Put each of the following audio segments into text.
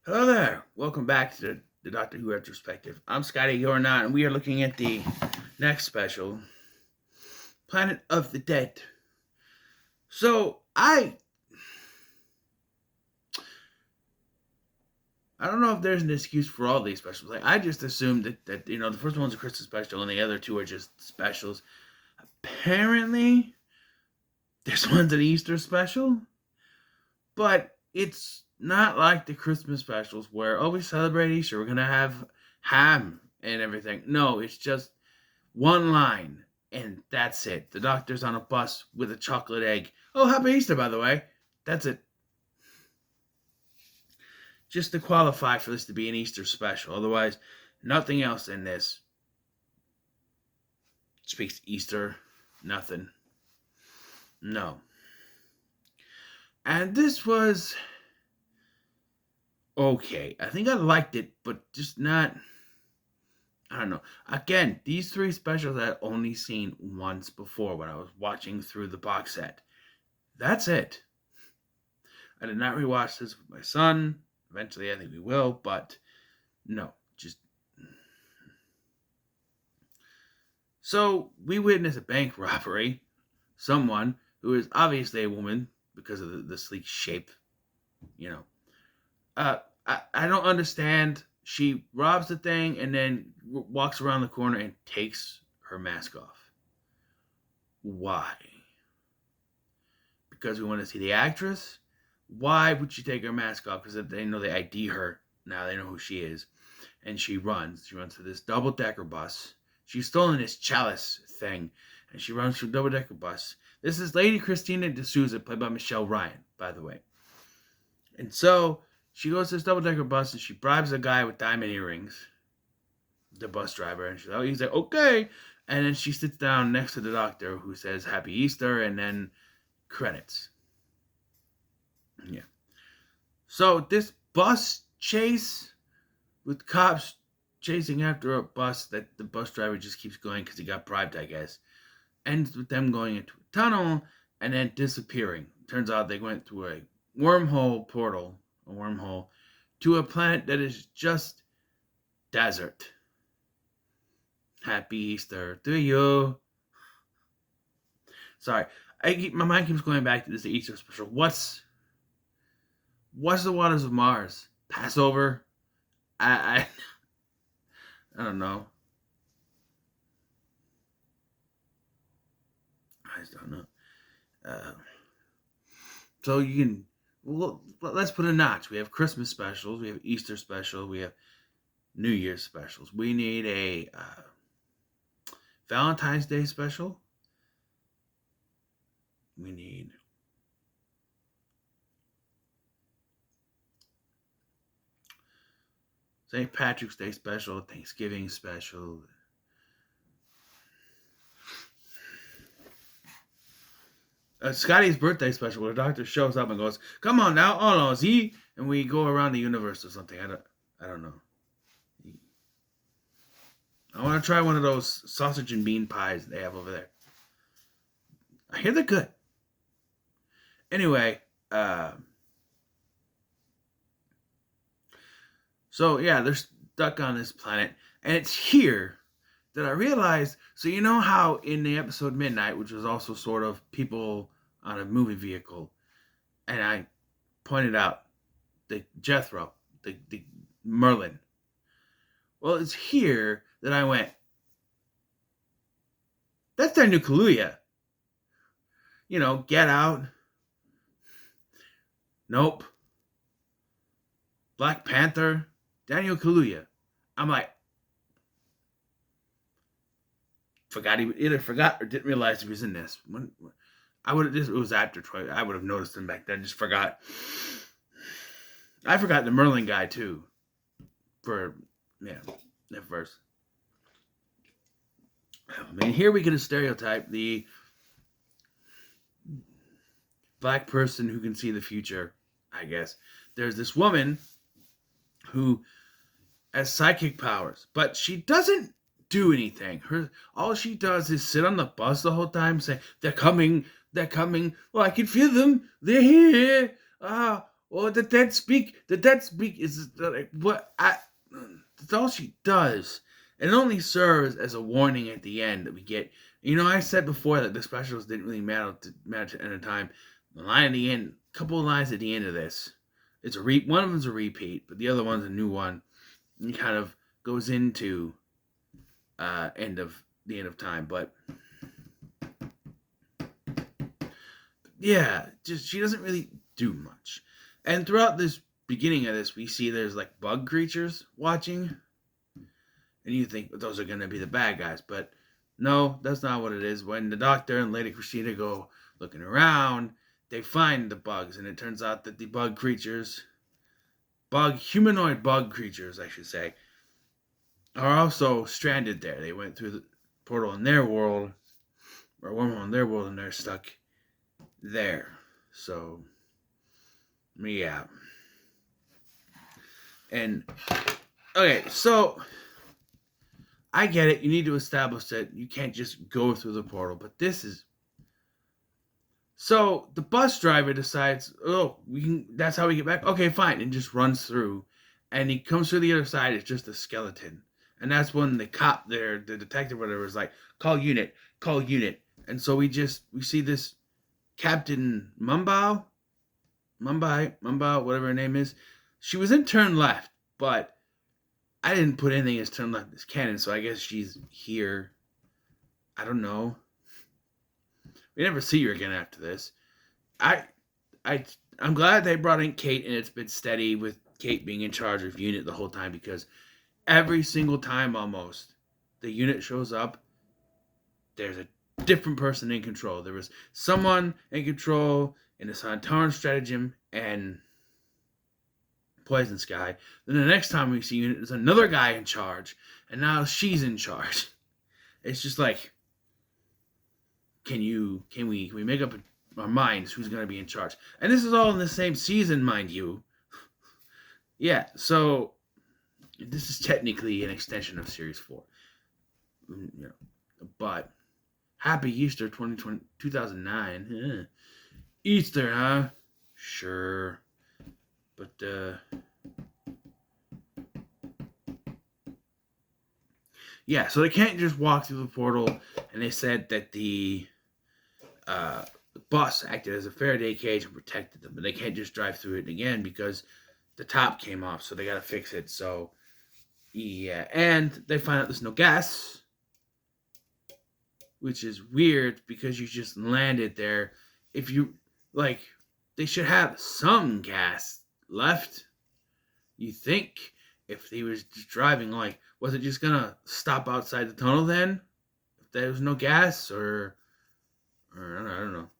Hello there. Welcome back to the Doctor Who Retrospective. I'm Scotty Yornot, and we are looking at the next special, Planet of the Dead. So I don't know if there's an excuse for all these specials. Like I just assumed that the first one's a Christmas special and the other two are just specials. Apparently, this one's an Easter special, but it's not like the Christmas specials where we celebrate Easter, we're gonna have ham and everything. No, it's just one line, and that's it. The doctor's on a bus with a chocolate egg. Oh, happy Easter, by the way. That's it. Just to qualify for this to be an Easter special. Otherwise, nothing else in this speaks to Easter. Nothing. No. And this was okay. I think I liked it, but just not. I don't know. Again, these three specials I had only seen once before when I was watching through the box set. That's it. I did not rewatch this with my son. Eventually, I think we will, but no, just. So, we witness a bank robbery. Someone who is obviously a woman because of the sleek shape, you know. I don't understand. She robs the thing and then walks around the corner and takes her mask off. Why? Because we want to see the actress? Why would she take her mask off? Because they know they ID her. Now they know who she is. And she runs. She runs to this double-decker bus. She's stolen this chalice thing. And she runs to a double-decker bus. This is Lady Christina D'Souza, played by Michelle Ryan, by the way. And so she goes to this double-decker bus and she bribes a guy with diamond earrings, the bus driver. And he's like, okay. And then she sits down next to the doctor who says, Happy Easter, and then credits. Yeah. So this bus chase with cops chasing after a bus that the bus driver just keeps going because he got bribed, I guess, ends with them going into a tunnel and then disappearing. Turns out they went through a wormhole portal, a wormhole, to a planet that is just desert. Happy Easter to you. Sorry, my mind keeps going back to this Easter special. What's the waters of Mars? Passover? I don't know. I just don't know. So you can. Well, let's put a notch. We have Christmas specials. We have Easter special. We have New Year's specials. We need a Valentine's Day special. We need St. Patrick's Day special, Thanksgiving special. Scotty's birthday special where the doctor shows up and goes, "Come on now, oh Z," and we go around the universe or something. I don't know. I want to try one of those sausage and bean pies they have over there. I hear they're good. Anyway, so yeah, they're stuck on this planet, and it's here that I realized. So you know how in the episode Midnight, which was also sort of people on a movie vehicle, and I pointed out the Jethro, the Merlin. Well, it's here that I went, that's their new Kaluuya. You know, Get Out. Nope. Black Panther. Daniel Kaluuya. I'm like, either forgot or didn't realize he was in this. It was after Troy. I would have noticed him back then. Just forgot. I forgot the Merlin guy too. That verse. I mean, here we get a stereotype: the black person who can see the future. I guess there's this woman who has psychic powers, but she doesn't do anything. All she does is sit on the bus the whole time, saying, "They're coming, they're coming. Well, I can feel them. They're here. Well, the dead speak is like what I. That's all she does. And it only serves as a warning at the end that we get. I said before that the specials didn't really matter to end of time. The line at the end, couple of lines at the end of this, one of them's a repeat, but the other one's a new one. And it kind of goes into end of time. But yeah, just she doesn't really do much. And throughout this beginning of this, we see there's like bug creatures watching, and you think those are gonna be the bad guys, but no, that's not what it is. When the Doctor and Lady Christina go looking around, they find the bugs, and it turns out that the humanoid bug creatures, I should say, are also stranded there. They went through the portal in their world, or wormhole in their world, and they're stuck there. So, yeah. And, okay, so, I get it. You need to establish that you can't just go through the portal, but this is... So, the bus driver decides, that's how we get back? Okay, fine, and just runs through. And he comes through the other side, it's just a skeleton. And that's when the cop there, the detective, whatever, is like, call unit. And so we see this Captain Mumbai, whatever her name is. She was in turn left, but I didn't put anything as turn left as canon, so I guess she's here. I don't know. We never see her again after this. I'm glad they brought in Kate, and it's been steady with Kate being in charge of unit the whole time, because every single time almost the unit shows up, there's a different person in control. There was someone in control in the Santaran stratagem and Poison Sky. Then the next time we see unit, there's another guy in charge, and now she's in charge. It's just like, can we make up our minds who's going to be in charge? And this is all in the same season, mind you. Yeah, so this is technically an extension of Series 4. But Happy Easter 2009. Easter, huh? Sure. But, yeah, so they can't just walk through the portal, and they said that the bus acted as a Faraday cage and protected them, but they can't just drive through it again because the top came off, so they gotta fix it. So, yeah, and they find out there's no gas, which is weird because you just landed there. If you, they should have some gas left, you think. If he was just driving, was it just gonna stop outside the tunnel then? If there was no gas, or I don't know.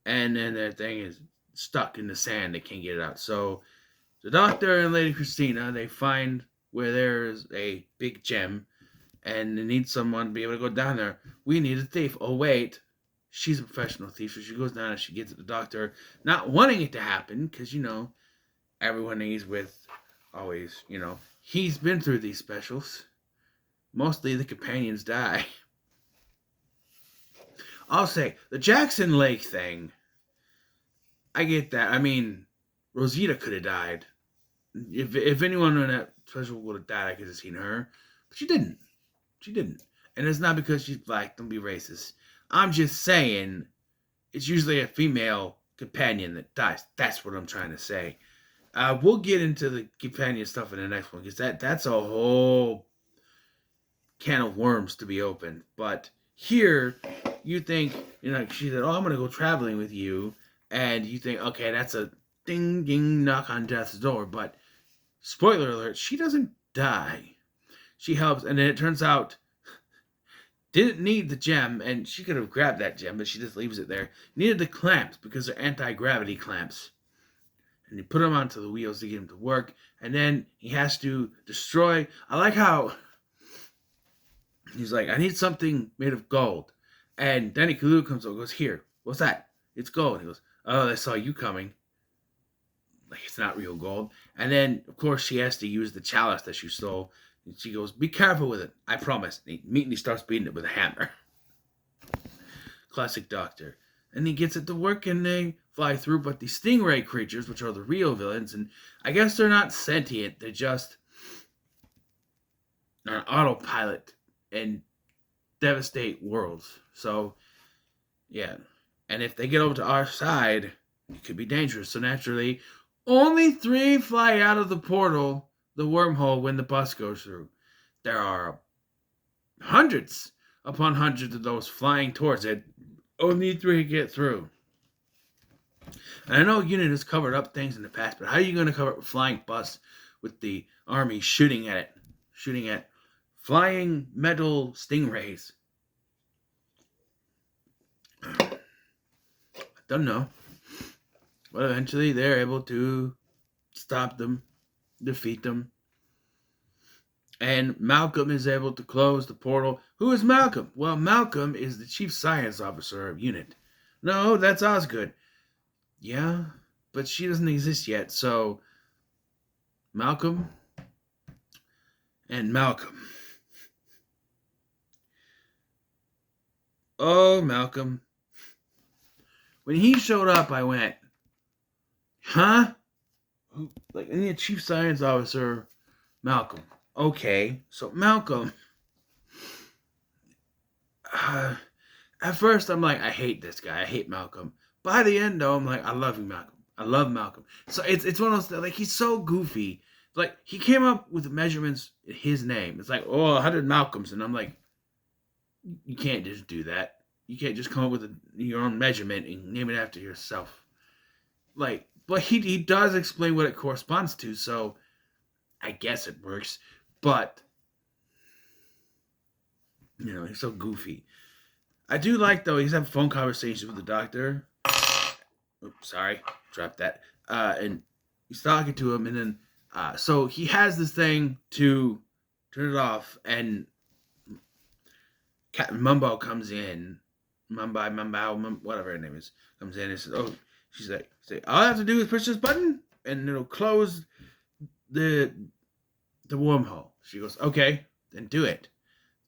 And then that thing is stuck in the sand, they can't get it out. So the Doctor and Lady Christina, they find where there's a big gem, and they need someone to be able to go down there. We need a thief. Oh, wait. She's a professional thief, so she goes down and she gets the Doctor, not wanting it to happen, because, everyone he's with always, he's been through these specials. Mostly the companions die. I'll say, the Jackson Lake thing, I get that. I mean, Rosita could have died. If anyone in that special would have died, I could have seen her. But she didn't. And it's not because she's black. Don't be racist. I'm just saying, it's usually a female companion that dies. That's what I'm trying to say. We'll get into the companion stuff in the next one, because that's a whole can of worms to be opened. But here, you think, she said, I'm going to go traveling with you. And you think, okay, that's a ding, ding, knock on death's door. But, spoiler alert, she doesn't die. She helps, and then it turns out, didn't need the gem, and she could have grabbed that gem, but she just leaves it there. Needed the clamps, because they're anti-gravity clamps. And you put them onto the wheels to get them to work, and then he has to destroy... I like how he's like, I need something made of gold. And Danny Kalu comes over and goes, here, what's that? It's gold. And he goes, oh, they saw you coming. Like, it's not real gold. And then, of course, she has to use the chalice that she stole. And she goes, be careful with it. I promise. And he immediately starts beating it with a hammer. Classic Doctor. and he gets it to work, and they fly through. But the stingray creatures, which are the real villains, and I guess they're not sentient, they're just on autopilot and devastate worlds. So, yeah. And if they get over to our side, it could be dangerous. So, naturally, only 3 fly out of the portal, the wormhole, when the bus goes through. There are hundreds upon hundreds of those flying towards it. Only 3 get through. And I know Unit has covered up things in the past, but how are you going to cover up a flying bus with the army shooting at it? Shooting at flying metal stingrays? I don't know. But eventually they're able to stop them, defeat them. And Malcolm is able to close the portal. Who is Malcolm? Well, Malcolm is the chief science officer of Unit. No, that's Osgood. Yeah, but she doesn't exist yet, so Malcolm and Malcolm. Oh, Malcolm. When he showed up, I went, huh? Like, I need a chief science officer, Malcolm. Okay, so Malcolm. At first, I'm like, I hate this guy. I hate Malcolm. By the end, though, I'm like, I love you, Malcolm. I love Malcolm. So it's one of those, like, he's so goofy. Like, he came up with measurements in his name. It's like, oh, 100 Malcolms. And I'm like, you can't just do that. You can't just come up with your own measurement and name it after yourself. Like, but he does explain what it corresponds to, so I guess it works. But, you know, he's so goofy. I do like, though, he's having phone conversations with the doctor. Oops, sorry, dropped that. And he's talking to him, and then, so he has this thing to turn it off, and Captain Mumbo comes in. Mumbo, whatever her name is, comes in and says, oh, she's like, all I have to do is push this button, and it'll close the wormhole. She goes, okay, then do it.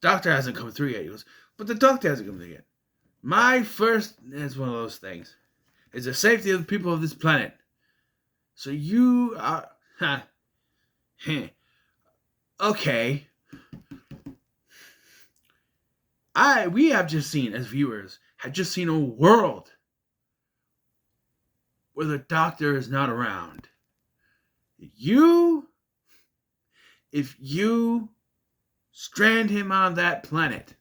Doctor hasn't come through yet. He goes, but the doctor hasn't come through yet. My first, it's one of those things, is the safety of the people of this planet. So you are, okay. We have just seen, as viewers, have just seen a world where the doctor is not around. If you strand him on that planet,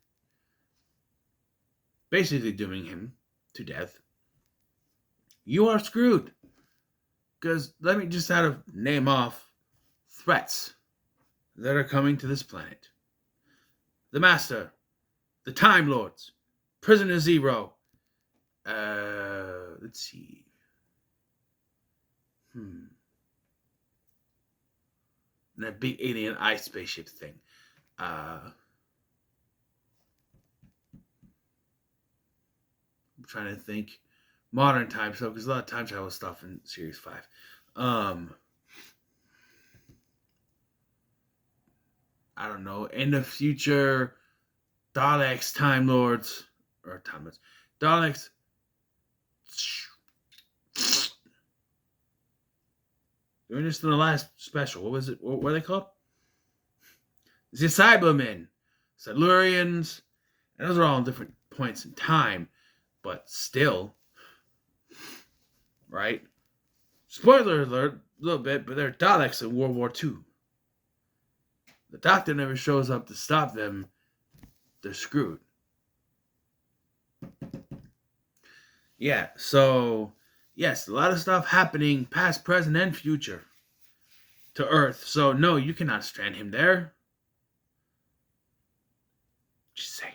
basically dooming him to death, you are screwed. Because let me just out of name off threats that are coming to this planet. The Master, the Time Lords, Prisoner Zero. Let's see. That big alien ice spaceship thing. I'm trying to think. Modern time stuff, because a lot of time travel stuff in Series 5. I don't know. In the future, Daleks, Time Lords, or Time Lords, Daleks. Doing this in the last special. What was it? What were they called? The Cybermen, Silurians, and those are all in different points in time, but still, right? Spoiler alert, a little bit, but they're Daleks in World War II. The Doctor never shows up to stop them. They're screwed. Yeah, so, yes, a lot of stuff happening past, present, and future to Earth. So, no, you cannot strand him there. Just saying.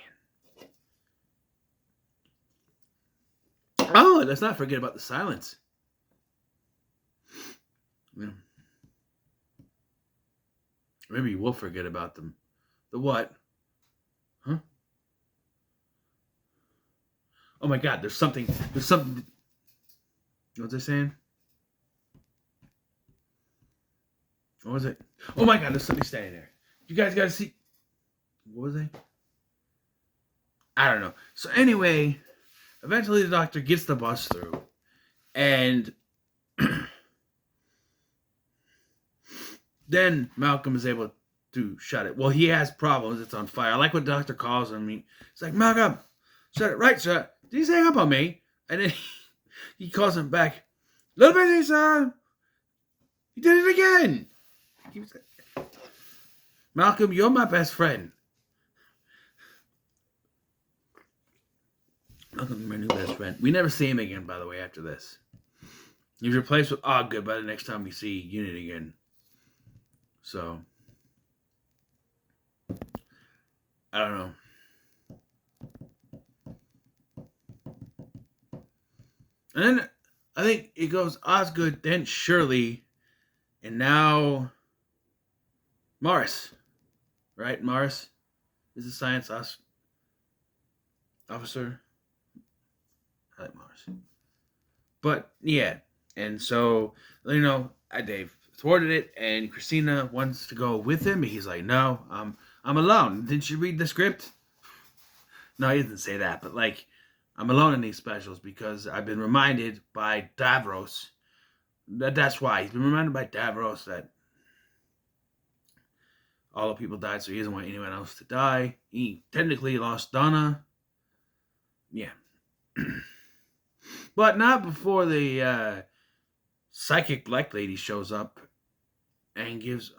Oh, let's not forget about the silence. Yeah. Maybe we'll forget about them. The what? Huh? Oh my God, there's something. What's I saying? What was it? Oh my God, there's something standing there. You guys gotta see. What was I? I don't know. So anyway, eventually the doctor gets the bus through, and then Malcolm is able to shut it. Well, he has problems. It's on fire. I like what the doctor calls him. He's like, Malcolm, shut it. Right, sir. Did he hang up on me? And then he calls him back. Little busy, sir. He did it again. He was like, Malcolm, you're my best friend. Malcolm's my new best friend. We never see him again, by the way, after this. He's replaced with Osgood by the next time we see Unit again. So, I don't know. And then I think it goes Osgood, then Shirley, and now Morris. Right? Morris is the science officer. I like Morris. But, yeah. And so, Dave thwarted it, and Christina wants to go with him. He's like, no, I'm alone. Didn't you read the script? No, he didn't say that, but I'm alone in these specials because I've been reminded by Davros. That's why. He's been reminded by Davros that all the people died, so he doesn't want anyone else to die. He technically lost Donna. Yeah. But not before the psychic black lady shows up and gives...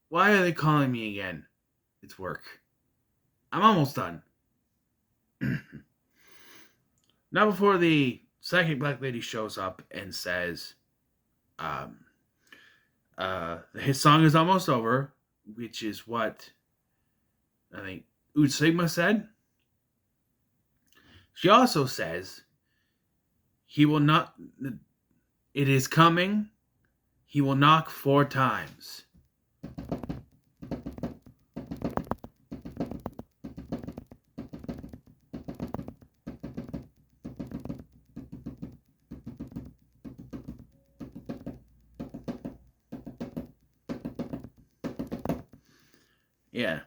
Why are they calling me again? It's work. I'm almost done. Not before the psychic black lady shows up and says, his song is almost over, which is what I think Ood Sigma said. She also says, he will not, it is coming, he will knock 4 times. Yeah.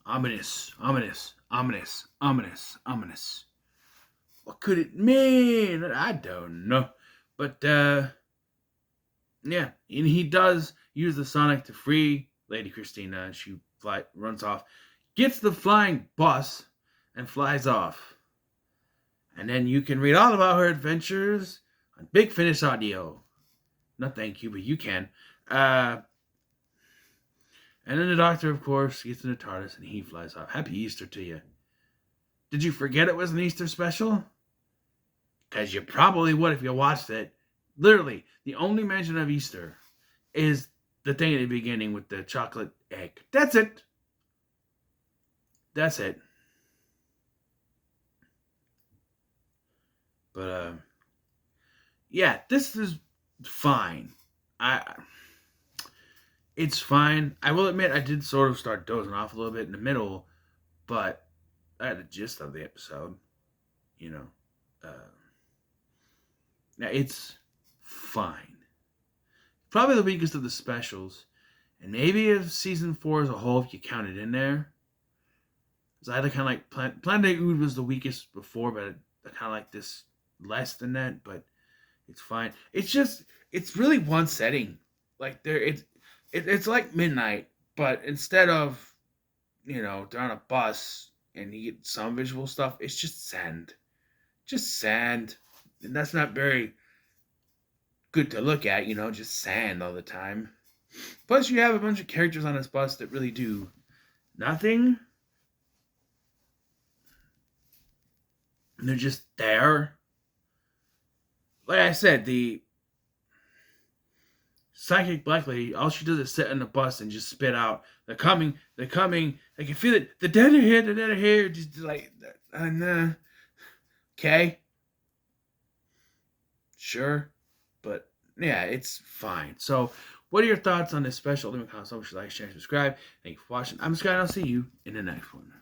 Ominous, ominous, ominous, ominous, ominous. What could it mean? I don't know. But, yeah. And he does use the Sonic to free Lady Christina. She runs off, gets the flying bus, and flies off. And then you can read all about her adventures on Big Finish Audio. No, thank you, but you can. And then the doctor, of course, gets in the TARDIS and he flies off. Happy Easter to you. Did you forget it was an Easter special? Because you probably would if you watched it. Literally, the only mention of Easter is the thing at the beginning with the chocolate egg. That's it. That's it. But, yeah, this is fine. It's fine. I will admit I did sort of start dozing off a little bit in the middle, but I had the gist of the episode. Now it's fine. Probably the weakest of the specials, and maybe of season 4 as a whole if you count it in there. It's either kind of like Planet Ood was the weakest before, but I kind of like this less than that. But it's fine. It's really one setting. It's like midnight, but instead of, they're on a bus and you get some visual stuff, it's just sand. Just sand. And that's not very good to look at, just sand all the time. Plus, you have a bunch of characters on this bus that really do nothing. And they're just there. Like I said, the psychic black lady, all she does is sit on the bus and just spit out, they're coming, I can feel it, the dead are here, just like, okay, sure, but yeah, it's fine. So, what are your thoughts on this special? Leave a comment, so much like, share, subscribe. Thank you for watching. I'm Scott, and I'll see you in the next one.